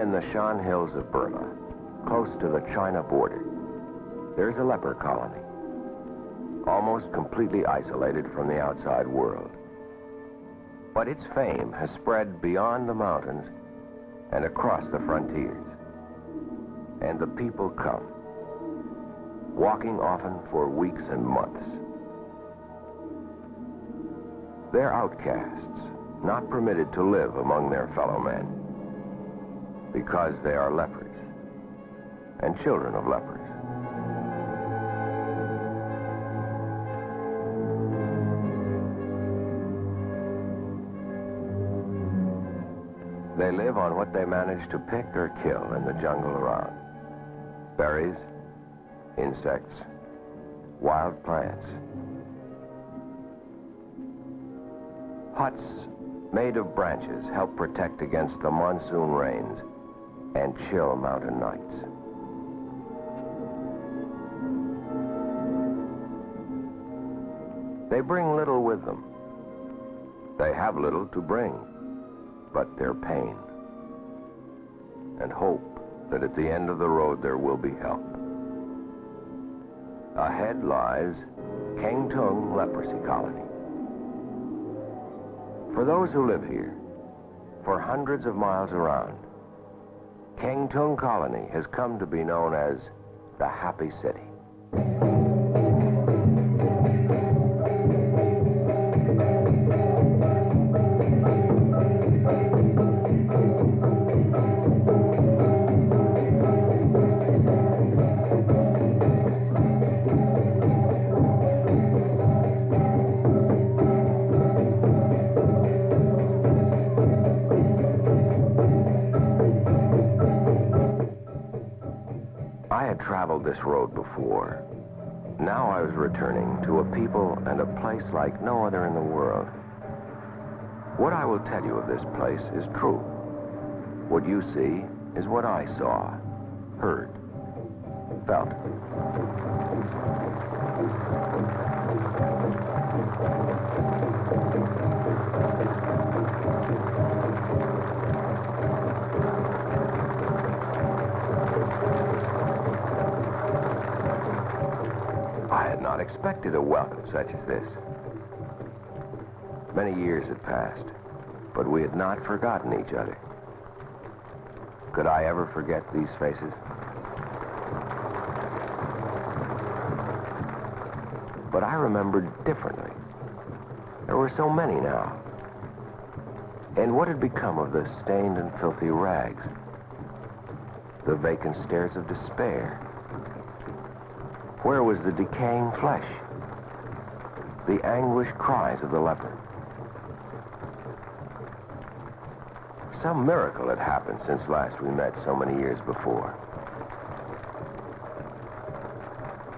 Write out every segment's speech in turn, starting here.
in the Shan Hills of Burma, close to the China border, there's a leper colony, almost completely isolated from the outside world. But its fame has spread beyond the mountains and across the frontiers. And the people come, walking often for weeks and months. They're outcasts, not permitted to live among their fellow men, because they are lepers and children of lepers. They live on what they manage to pick or kill in the jungle around. Berries, insects, wild plants. Huts made of branches help protect against the monsoon rains and chill mountain nights. They bring little with them. They have little to bring, but their pain, and hope that at the end of the road there will be help. Ahead lies Keng Tung Leprosy Colony. For those who live here, for hundreds of miles around, Keng Tung Colony has come to be known as the Happy City. I had traveled this road before. Now I was returning to a people and a place like no other in the world. What I will tell you of this place is true. What you see is what I saw, heard, felt. I had not expected a welcome such as this. Many years had passed, but we had not forgotten each other. Could I ever forget these faces? But I remembered differently. There were so many now. And what had become of the stained and filthy rags? The vacant stares of despair? Where was the decaying flesh? The anguished cries of the leper? Some miracle had happened since last we met so many years before.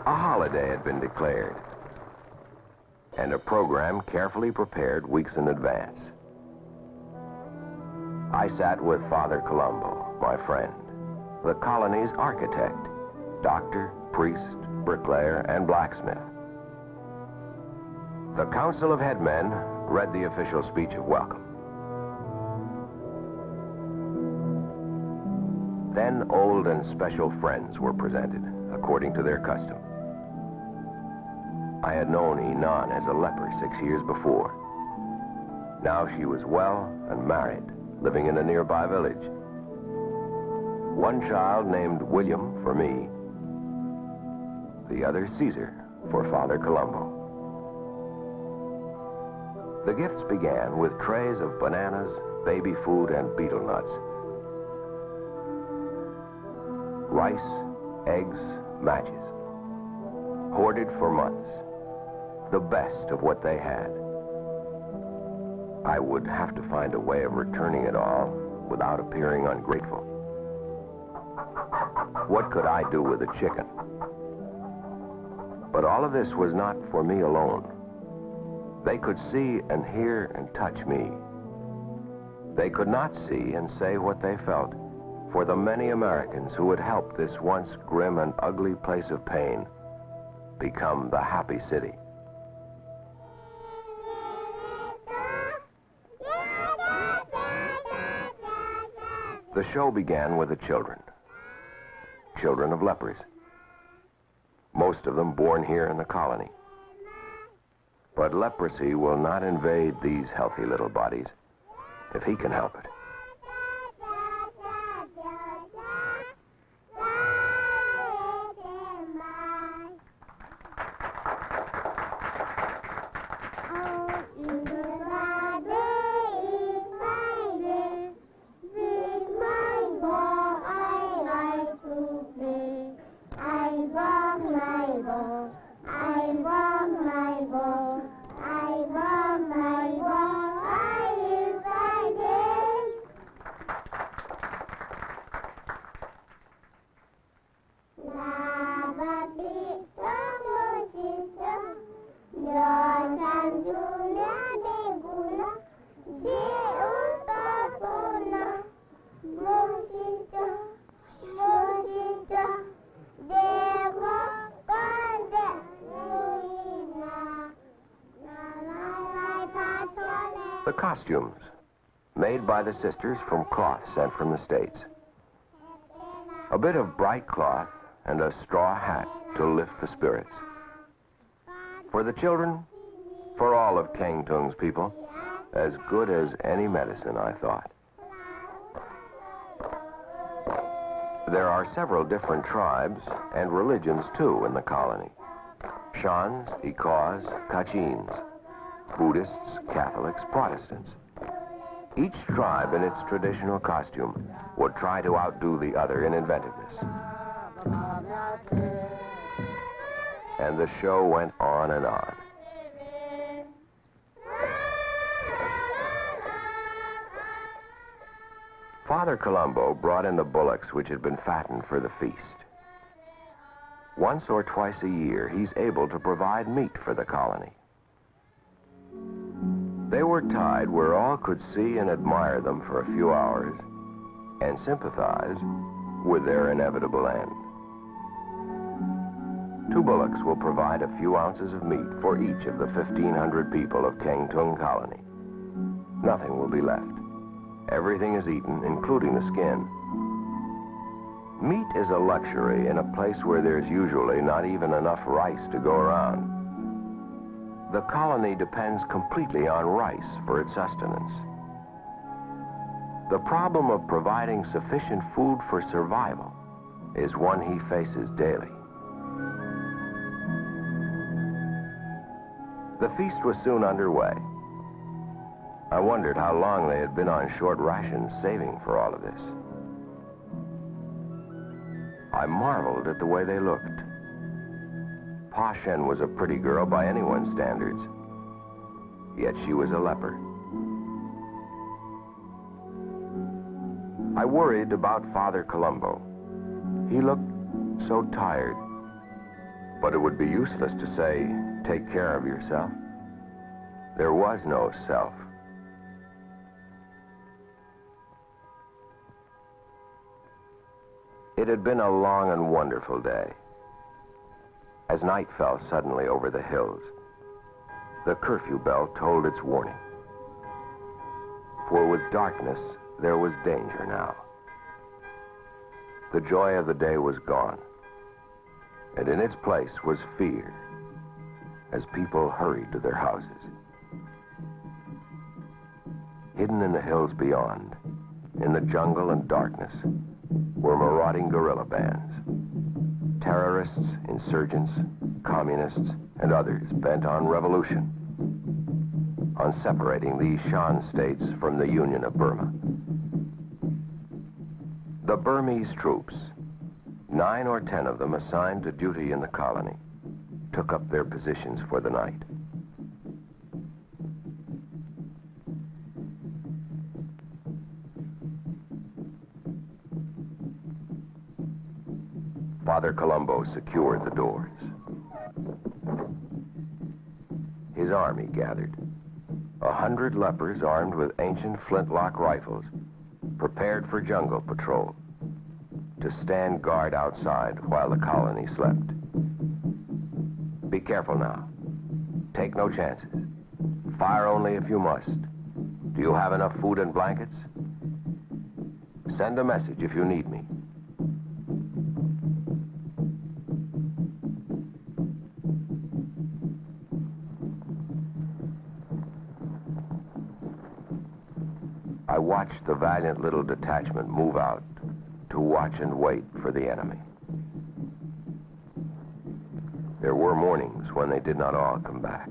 A holiday had been declared, and a program carefully prepared weeks in advance. I sat with Father Colombo, my friend, the colony's architect, doctor, priest, bricklayer, and blacksmith. The Council of Headmen read the official speech of welcome. Then old and special friends were presented, according to their custom. I had known Inan as a leper 6 years before. Now she was well and married, living in a nearby village. One child named William for me, the other Caesar for Father Colombo. The gifts began with trays of bananas, baby food, and betel nuts. Rice, eggs, matches. Hoarded for months. The best of what they had. I would have to find a way of returning it all without appearing ungrateful. What could I do with a chicken? But all of this was not for me alone. They could see and hear and touch me. They could not see and say what they felt for the many Americans who had helped this once grim and ugly place of pain become the Happy City. The show began with the children. Children of lepers. Most of them born here in the colony. But leprosy will not invade these healthy little bodies if he can help it. The costumes, made by the sisters from cloth sent from the States. A bit of bright cloth and a straw hat to lift the spirits. For the children, for all of Keng Tung's people, as good as any medicine, I thought. There are several different tribes and religions, too, in the colony. Shans, Ikaws, Kachins, Buddhists, Catholics, Protestants. Each tribe in its traditional costume would try to outdo the other in inventiveness. And the show went on and on. Father Colombo brought in the bullocks which had been fattened for the feast. Once or twice a year, he's able to provide meat for the colony. They were tied where all could see and admire them for a few hours and sympathize with their inevitable end. 2 bullocks will provide a few ounces of meat for each of the 1,500 people of Keng Tung Colony. Nothing will be left. Everything is eaten, including the skin. Meat is a luxury in a place where there's usually not even enough rice to go around. The colony depends completely on rice for its sustenance. The problem of providing sufficient food for survival is one he faces daily. The feast was soon underway. I wondered how long they had been on short rations saving for all of this. I marveled at the way they looked. Pa Shen was a pretty girl by anyone's standards, yet she was a leper. I worried about Father Colombo. He looked so tired, but it would be useless to say, take care of yourself. There was no self. It had been a long and wonderful day. As night fell suddenly over the hills, the curfew bell tolled its warning. For with darkness, there was danger now. The joy of the day was gone, and in its place was fear, as people hurried to their houses. Hidden in the hills beyond, in the jungle and darkness, were marauding guerrilla bands. Terrorists, insurgents, communists, and others bent on revolution, on separating these Shan states from the Union of Burma. The Burmese troops, 9 or 10 of them assigned to duty in the colony, took up their positions for the night. Father Colombo secured the doors. His army gathered. 100 lepers armed with ancient flintlock rifles, prepared for jungle patrol, to stand guard outside while the colony slept. Be careful now. Take no chances. Fire only if you must. Do you have enough food and blankets? Send a message if you need me. I watched the valiant little detachment move out to watch and wait for the enemy. There were mornings when they did not all come back.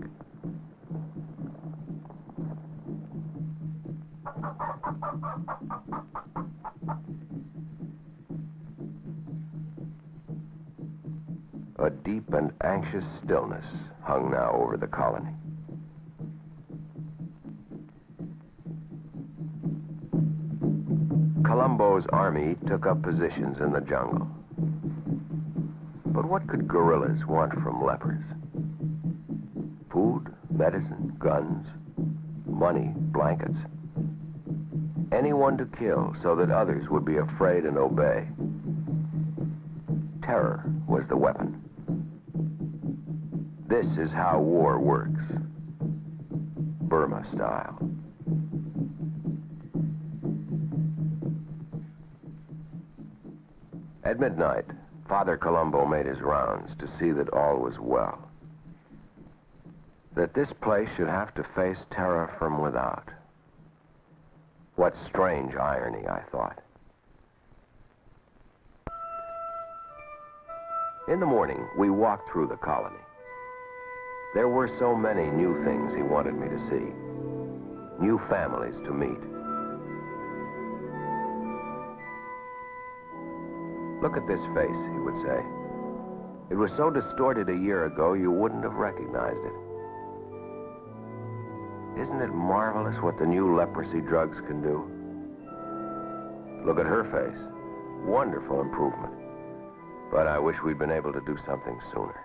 A deep and anxious stillness hung now over the colony. Colombo's army took up positions in the jungle. But what could guerrillas want from lepers? Food, medicine, guns, money, blankets. Anyone to kill so that others would be afraid and obey. Terror was the weapon. This is how war works. Burma style. At midnight, Father Colombo made his rounds to see that all was well. That this place should have to face terror from without. What strange irony, I thought. In the morning, we walked through the colony. There were so many new things he wanted me to see. New families to meet. Look at this face, he would say. It was so distorted a year ago, you wouldn't have recognized it. Isn't it marvelous what the new leprosy drugs can do? Look at her face. Wonderful improvement. But I wish we'd been able to do something sooner.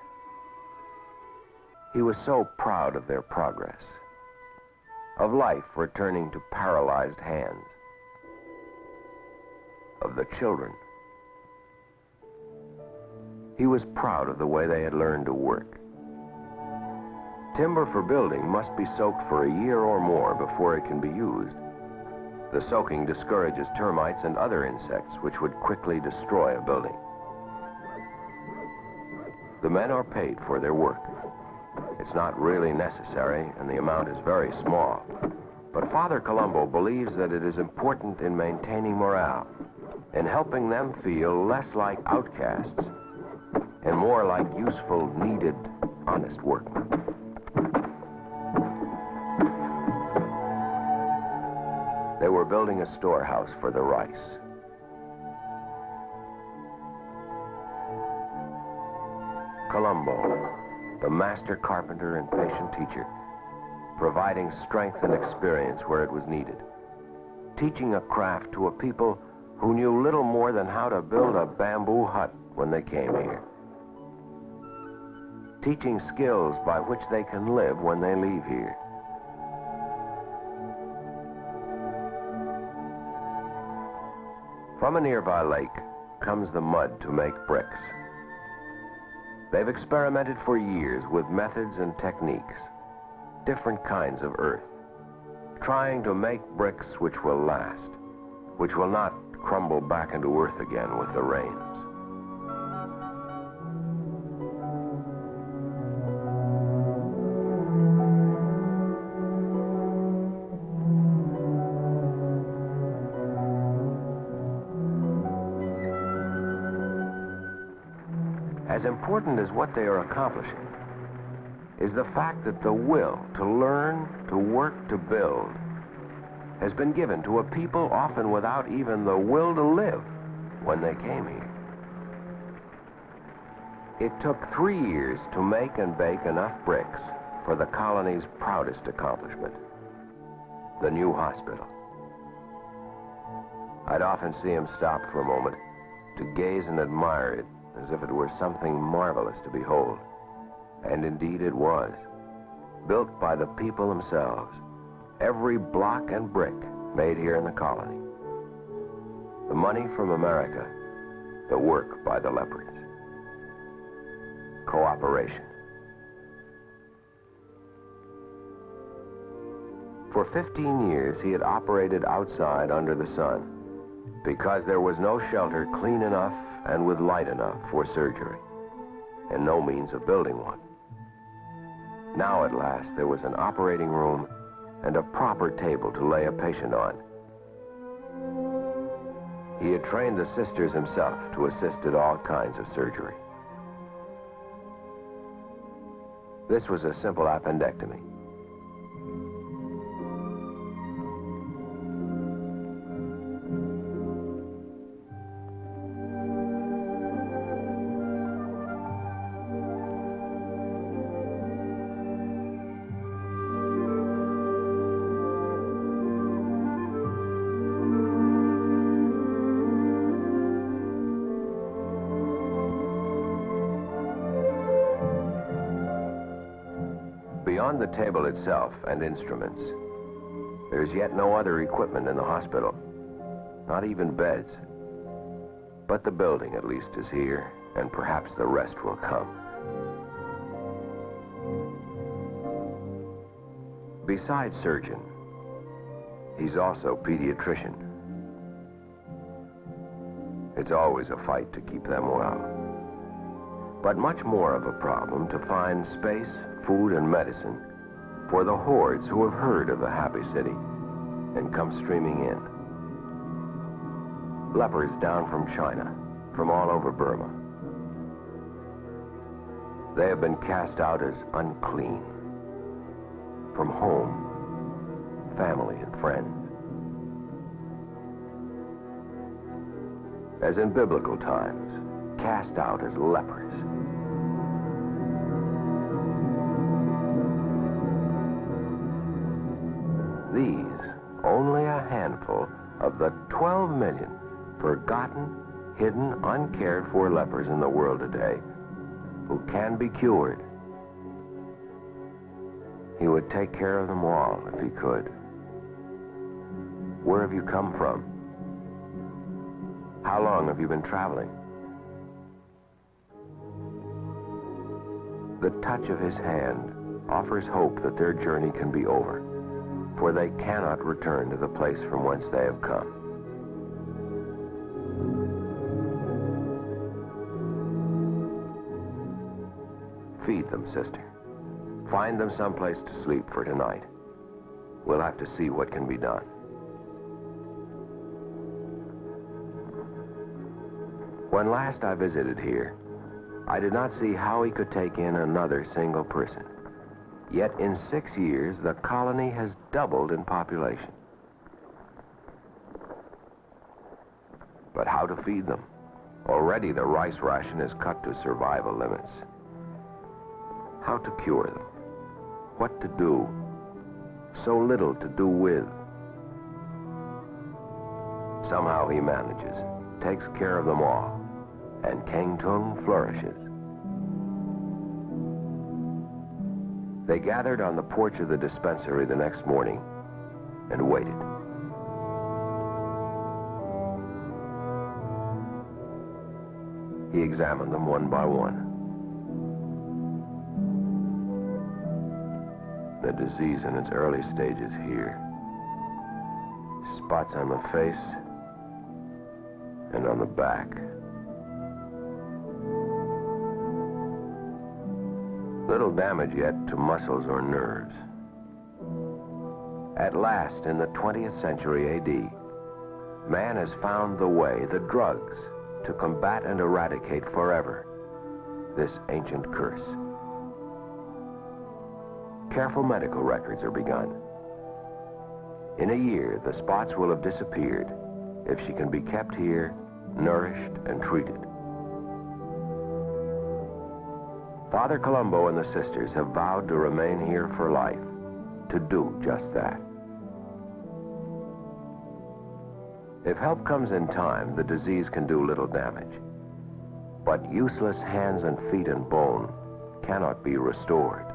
He was so proud of their progress, of life returning to paralyzed hands, of the children. He was proud of the way they had learned to work. Timber for building must be soaked for a year or more before it can be used. The soaking discourages termites and other insects which would quickly destroy a building. The men are paid for their work. It's not really necessary, and the amount is very small. But Father Colombo believes that it is important in maintaining morale, in helping them feel less like outcasts and more like useful, needed, honest workmen. They were building a storehouse for the rice. Colombo, the master carpenter and patient teacher, providing strength and experience where it was needed, teaching a craft to a people who knew little more than how to build a bamboo hut when they came here, teaching skills by which they can live when they leave here. From a nearby lake comes the mud to make bricks. They've experimented for years with methods and techniques, different kinds of earth, trying to make bricks which will last, which will not crumble back into earth again with the rains. As important as what they are accomplishing is the fact that the will to learn, to work, to build has been given to a people often without even the will to live when they came here. It took 3 years to make and bake enough bricks for the colony's proudest accomplishment, the new hospital. I'd often see him stop for a moment to gaze and admire it as if it were something marvelous to behold. And indeed it was. Built by the people themselves. Every block and brick made here in the colony. The money from America, the work by the lepers. Cooperation. For 15 years he had operated outside under the sun, because there was no shelter clean enough and with light enough for surgery, and no means of building one. Now at last there was an operating room and a proper table to lay a patient on. He had trained the sisters himself to assist at all kinds of surgery. This was a simple appendectomy. Beyond the table itself and instruments, there's yet no other equipment in the hospital, not even beds. But the building at least is here, and perhaps the rest will come. Besides surgeon, he's also pediatrician. It's always a fight to keep them well, but much more of a problem to find space, food, and medicine for the hordes who have heard of the happy city and come streaming in. Lepers down from China, from all over Burma. They have been cast out as unclean from home, family, and friends. As in biblical times, cast out as lepers. These, only a handful of the 12 million forgotten, hidden, uncared for lepers in the world today who can be cured. He would take care of them all if he could. Where have you come from? How long have you been traveling? The touch of his hand offers hope that their journey can be over, for they cannot return to the place from whence they have come. Feed them, sister. Find them someplace to sleep for tonight. We'll have to see what can be done. When last I visited here, I did not see how he could take in another single person. Yet in 6 years, the colony has doubled in population. But how to feed them? Already the rice ration is cut to survival limits. How to cure them? What to do? So little to do with. Somehow he manages, takes care of them all, and Keng Tung flourishes. They gathered on the porch of the dispensary the next morning and waited. He examined them one by one. The disease in its early stages here. Spots on the face and on the back. Little damage yet to muscles or nerves. At last, in the 20th century AD, man has found the way, the drugs, to combat and eradicate forever this ancient curse. Careful medical records are begun. In a year, the spots will have disappeared if she can be kept here, nourished and treated. Father Colombo and the sisters have vowed to remain here for life, to do just that. If help comes in time, the disease can do little damage. But useless hands and feet and bone cannot be restored.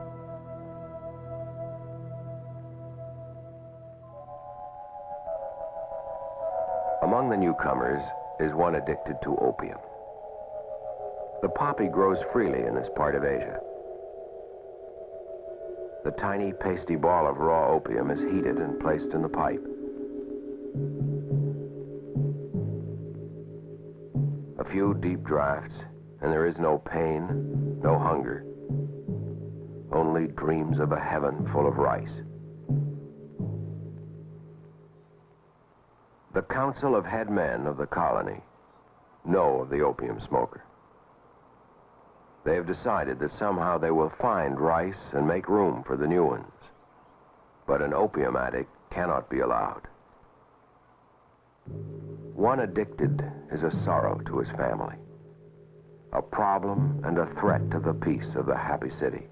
Among the newcomers is one addicted to opium. The poppy grows freely in this part of Asia. The tiny pasty ball of raw opium is heated and placed in the pipe. A few deep drafts, and there is no pain, no hunger. Only dreams of a heaven full of rice. The council of head men of the colony know of the opium smoker. They have decided that somehow they will find rice and make room for the new ones. But an opium addict cannot be allowed. One addicted is a sorrow to his family, a problem and a threat to the peace of the happy city.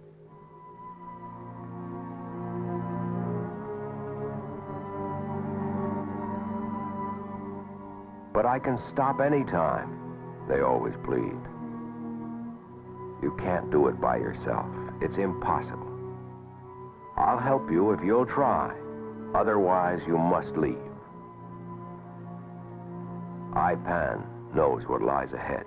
But I can stop any time, they always plead. You can't do it by yourself. It's impossible. I'll help you if you'll try. Otherwise, you must leave. Pan knows what lies ahead.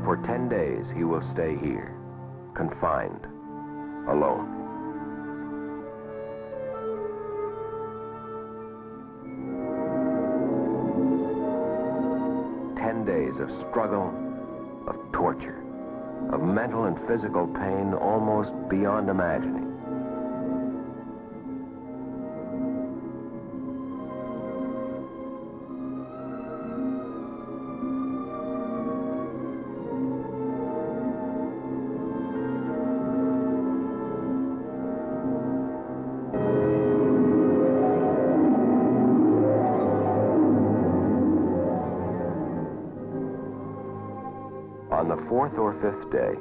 For 10 days, he will stay here, confined, alone. Days of struggle, of torture, of mental and physical pain almost beyond imagining. On the 4th or 5th day,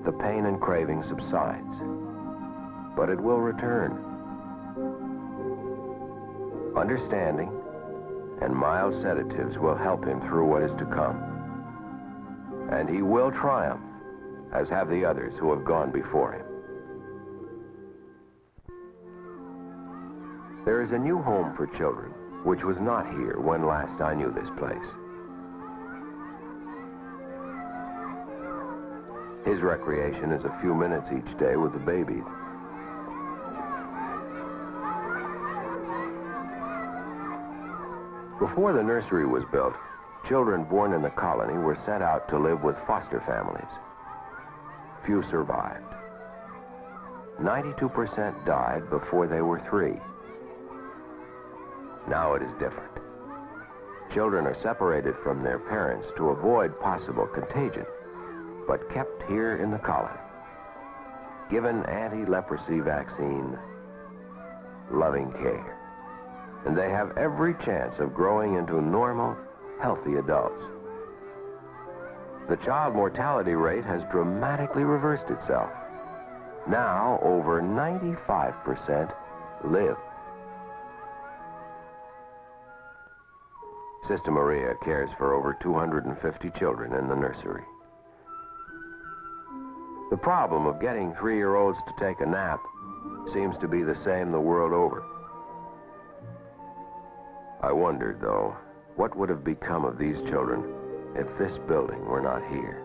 the pain and craving subsides, but it will return. Understanding and mild sedatives will help him through what is to come. And he will triumph, as have the others who have gone before him. There is a new home for children, which was not here when last I knew this place. His recreation is a few minutes each day with the baby. Before the nursery was built, children born in the colony were sent out to live with foster families. Few survived. 92% died before they were 3. Now it is different. Children are separated from their parents to avoid possible contagion, but kept here in the colony, given anti-leprosy vaccine, loving care. And they have every chance of growing into normal, healthy adults. The child mortality rate has dramatically reversed itself. Now, over 95% live. Sister Maria cares for over 250 children in the nursery. The problem of getting 3-year-olds to take a nap seems to be the same the world over. I wondered, though, what would have become of these children if this building were not here?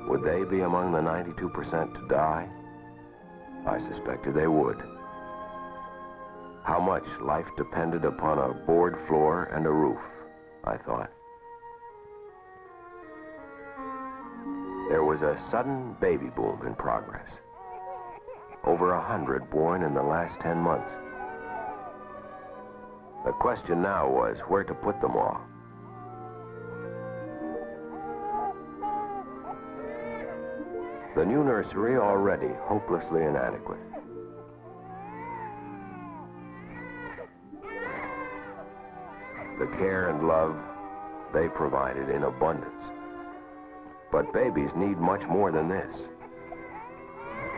Would they be among the 92% to die? I suspected they would. How much life depended upon a board floor and a roof, I thought. There was a sudden baby boom in progress. Over 100 born in the last 10 months. The question now was where to put them all. The new nursery already hopelessly inadequate. The care and love they provided in abundance. But babies need much more than this.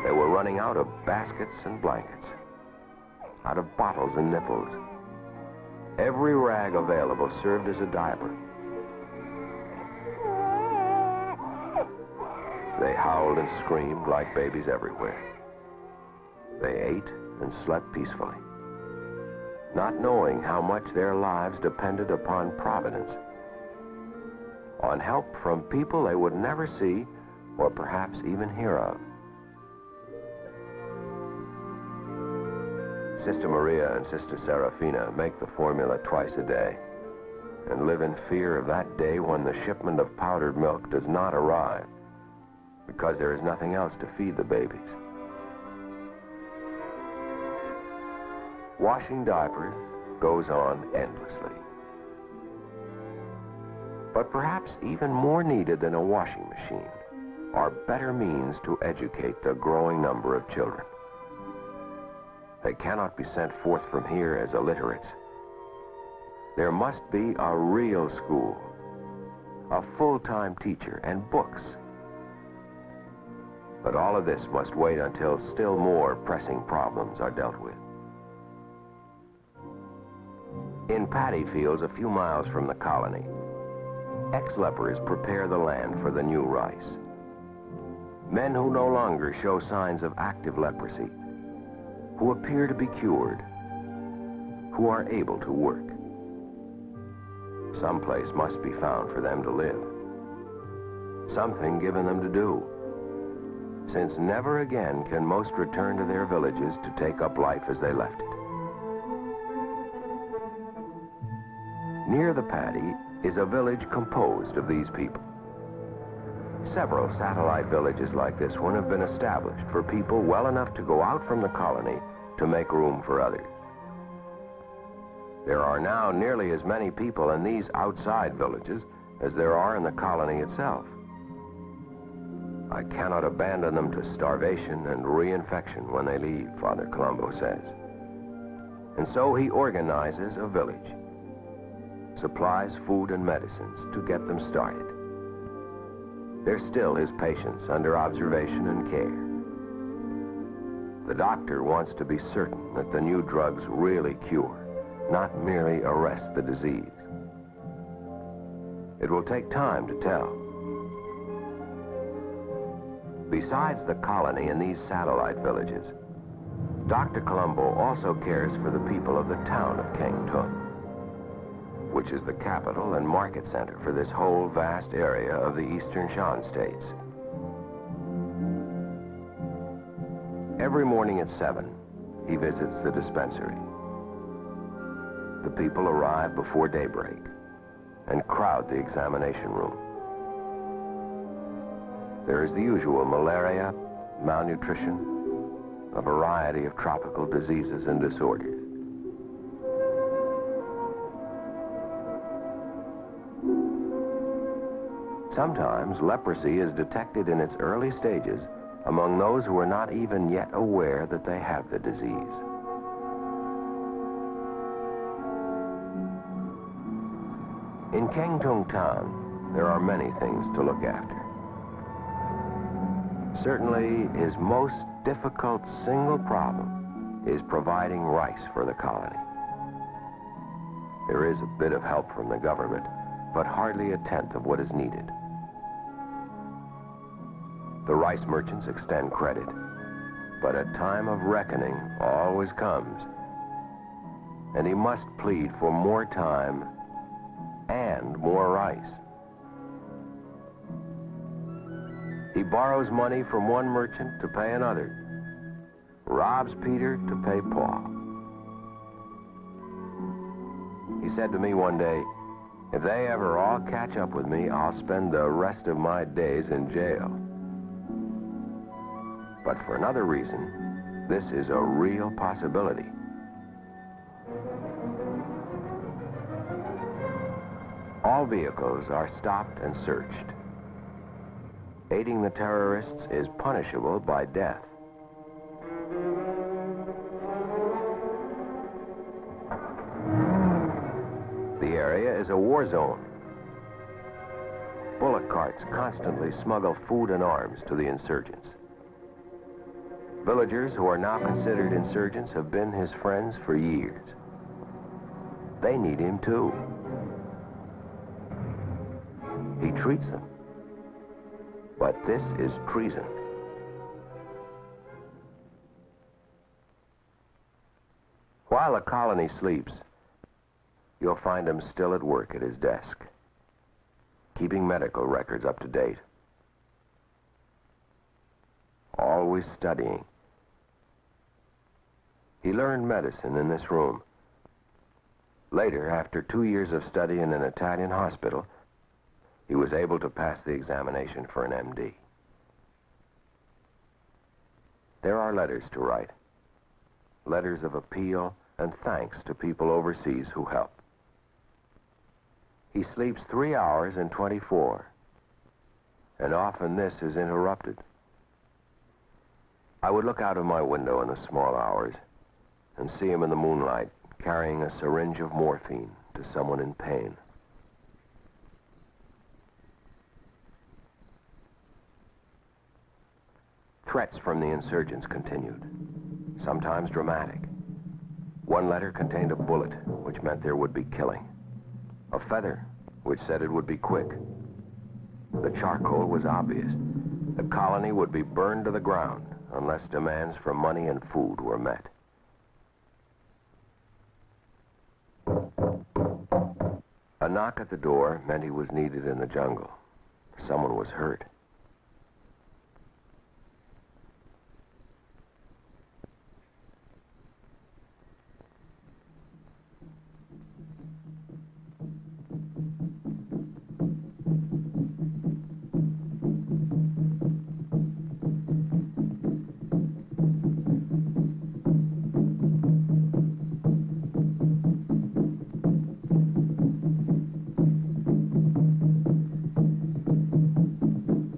They were running out of baskets and blankets, out of bottles and nipples. Every rag available served as a diaper. They howled and screamed like babies everywhere. They ate and slept peacefully. not knowing how much their lives depended upon providence, on help from people they would never see or perhaps even hear of. Sister Maria and Sister Serafina make the formula twice a day and live in fear of that day when the shipment of powdered milk does not arrive because there is nothing else to feed the babies. Washing diapers goes on endlessly. But perhaps even more needed than a washing machine are better means to educate the growing number of children. They cannot be sent forth from here as illiterates. There must be a real school, a full-time teacher, and books. But all of this must wait until still more pressing problems are dealt with. In paddy fields a few miles from the colony, ex-lepers prepare the land for the new rice. Men who no longer show signs of active leprosy, who appear to be cured, who are able to work. Some place must be found for them to live. Something given them to do, since never again can most return to their villages to take up life as they left it. Near the paddy is a village composed of these people. Several satellite villages like this one have been established for people well enough to go out from the colony to make room for others. There are now nearly as many people in these outside villages as there are in the colony itself. I cannot abandon them to starvation and reinfection when they leave, Father Colombo says. And so he organizes a village, supplies food and medicines to get them started. There's still his patients under observation and care. The doctor wants to be certain that the new drugs really cure, not merely arrest the disease. It will take time to tell. Besides the colony and these satellite villages, Dr. Colombo also cares for the people of the town of Kengtung, which is the capital and market center for this whole vast area of the eastern Shan states. Every morning at 7, he visits the dispensary. The people arrive before daybreak and crowd the examination room. There is the usual malaria, malnutrition, a variety of tropical diseases and disorders. Sometimes leprosy is detected in its early stages among those who are not even yet aware that they have the disease. In Kengtung town, there are many things to look after. Certainly, his most difficult single problem is providing rice for the colony. There is a bit of help from the government, but hardly a tenth of what is needed. The rice merchants extend credit, but a time of reckoning always comes, and he must plead for more time and more rice. He borrows money from one merchant to pay another, robs Peter to pay Paul. He said to me one day, "If they ever all catch up with me, I'll spend the rest of my days in jail." But for another reason, this is a real possibility. All vehicles are stopped and searched. Aiding the terrorists is punishable by death. The area is a war zone. Bullock carts constantly smuggle food and arms to the insurgents. Villagers who are now considered insurgents have been his friends for years. They need him too. He treats them. But this is treason. While the colony sleeps, you'll find him still at work at his desk, keeping medical records up to date. Always studying. He learned medicine in this room. Later, after 2 years of study in an Italian hospital, he was able to pass the examination for an MD. There are letters to write. Letters of appeal and thanks to people overseas who help. He sleeps 3 hours in 24, and often this is interrupted. I would look out of my window in the small hours and see him in the moonlight carrying a syringe of morphine to someone in pain. Threats from the insurgents continued, sometimes dramatic. One letter contained a bullet, which meant there would be killing. A feather, which said it would be quick. The charcoal was obvious. The colony would be burned to the ground unless demands for money and food were met. A knock at the door meant he was needed in the jungle. Someone was hurt.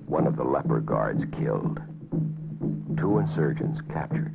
One of the leper guards killed. 2 insurgents captured.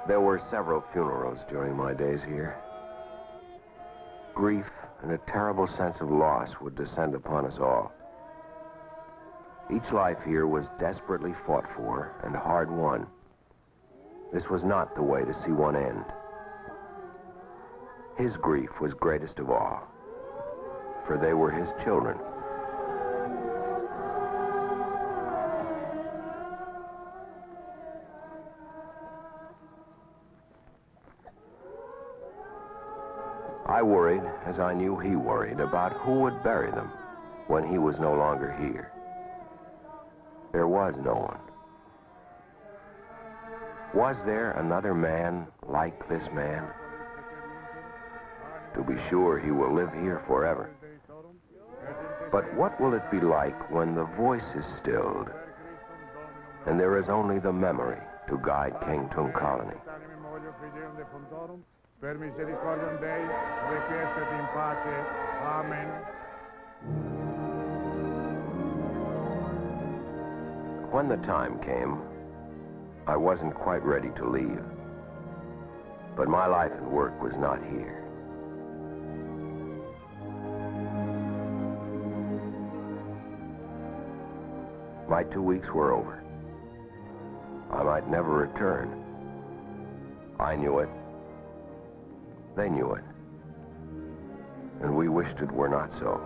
There were several funerals during my days here. Grief and a terrible sense of loss would descend upon us all. Each life here was desperately fought for and hard won. This was not the way to see one end. His grief was greatest of all, for they were his children. I worried, as I knew he worried, about who would bury them when he was no longer here. There was no one. Was there another man like this man? To be sure, he will live here forever. But what will it be like when the voice is stilled and there is only the memory to guide King Tung Colony? Per misericordiam Dei, requiescat in pace. Amen. When the time came, I wasn't quite ready to leave. But my life and work was not here. My 2 weeks were over. I might never return. I knew it. They knew it, and we wished it were not so.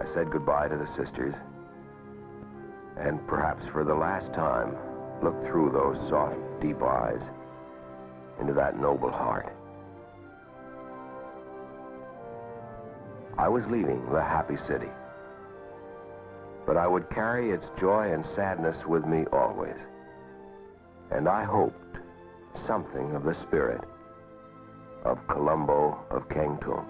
I said goodbye to the sisters, and perhaps for the last time, looked through those soft, deep eyes into that noble heart. I was leaving the happy city, but I would carry its joy and sadness with me always. And I hoped something of the spirit of Colombo of Kangtung.